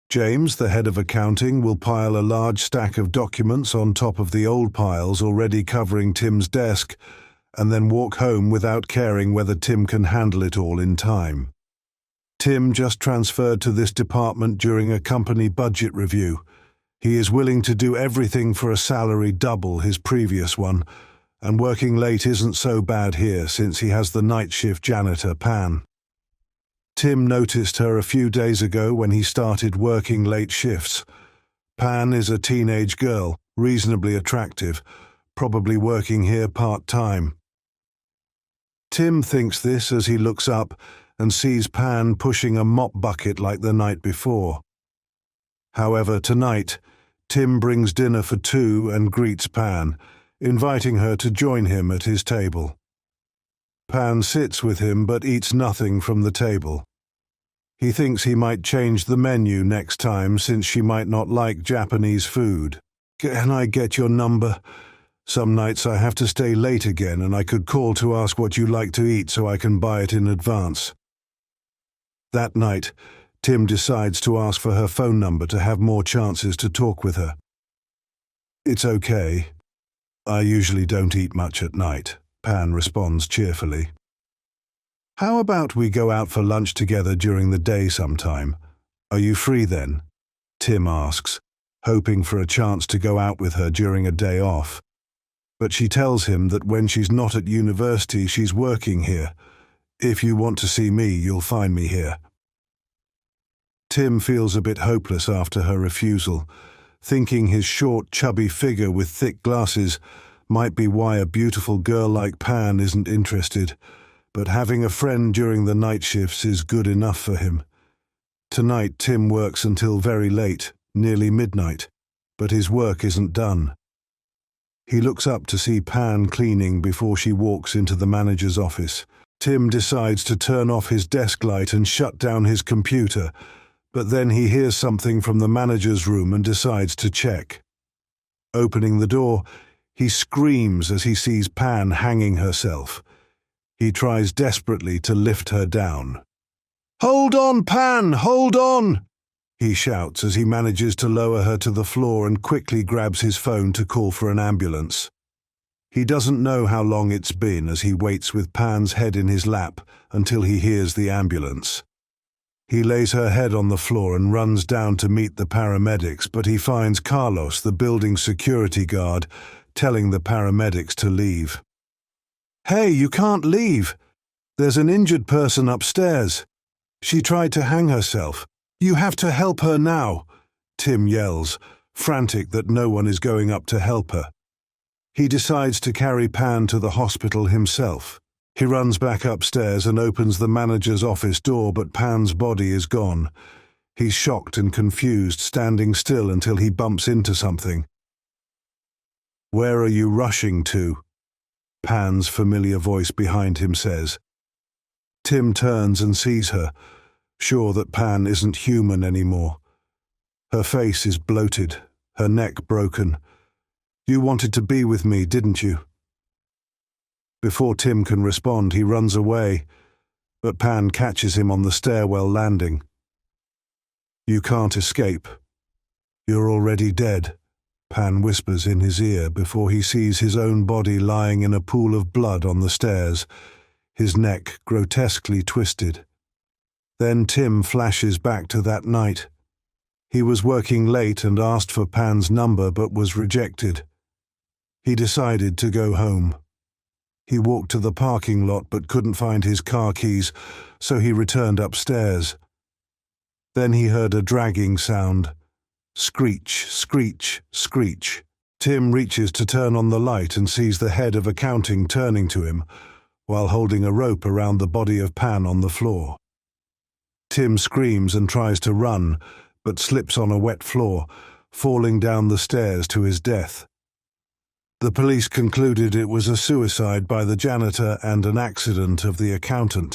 James, the head of accounting, will pile a large stack of documents on top of the old piles already covering Tim's desk, and then walk home without caring whether Tim can handle it all in time. Tim just transferred to this department during a company budget review. He is willing to do everything for a salary double his previous one, and working late isn't so bad here since he has the night shift janitor, Pan. Tim noticed her a few days ago when he started working late shifts. Pan is a teenage girl, reasonably attractive, probably working here part-time. Tim thinks this as he looks up and sees Pan pushing a mop bucket like the night before. However, tonight, Tim brings dinner for two and greets Pan, inviting her to join him at his table. Pan sits with him but eats nothing from the table. He thinks he might change the menu next time since she might not like Japanese food. "Can I get your number? Some nights I have to stay late again and I could call to ask what you like to eat so I can buy it in advance." That night, Tim decides to ask for her phone number to have more chances to talk with her. "It's okay. I usually don't eat much at night," Pan responds cheerfully. "How about we go out for lunch together during the day sometime? Are you free then?" Tim asks, hoping for a chance to go out with her during a day off. But she tells him that when she's not at university, she's working here. "If you want to see me, you'll find me here." Tim feels a bit hopeless after her refusal, thinking his short, chubby figure with thick glasses might be why a beautiful girl like Pan isn't interested, but having a friend during the night shifts is good enough for him. Tonight, Tim works until very late, nearly midnight, but his work isn't done. He looks up to see Pan cleaning before she walks into the manager's office. Tim decides to turn off his desk light and shut down his computer, but then he hears something from the manager's room and decides to check. Opening the door, he screams as he sees Pan hanging herself. He tries desperately to lift her down. "Hold on, Pan! Hold on!" he shouts as he manages to lower her to the floor and quickly grabs his phone to call for an ambulance. He doesn't know how long it's been as he waits with Pan's head in his lap until he hears the ambulance. He lays her head on the floor and runs down to meet the paramedics, but he finds Carlos, the building security guard, telling the paramedics to leave. "Hey, you can't leave. There's an injured person upstairs. She tried to hang herself. You have to help her now," Tim yells, frantic that no one is going up to help her. He decides to carry Pan to the hospital himself. He runs back upstairs and opens the manager's office door, but Pan's body is gone. He's shocked and confused, standing still until he bumps into something. "Where are you rushing to?" Pan's familiar voice behind him says. Tim turns and sees her, sure that Pan isn't human anymore. Her face is bloated, her neck broken. "You wanted to be with me, didn't you?" Before Tim can respond, he runs away, but Pan catches him on the stairwell landing. "You can't escape. You're already dead," Pan whispers in his ear before he sees his own body lying in a pool of blood on the stairs, his neck grotesquely twisted. Then Tim flashes back to that night. He was working late and asked for Pan's number but was rejected. He decided to go home. He walked to the parking lot but couldn't find his car keys, so he returned upstairs. Then he heard a dragging sound. Screech, screech, screech. Tim reaches to turn on the light and sees the head of accounting turning to him, while holding a rope around the body of Pan on the floor. Tim screams and tries to run, but slips on a wet floor, falling down the stairs to his death. The police concluded it was a suicide by the janitor and an accident of the accountant.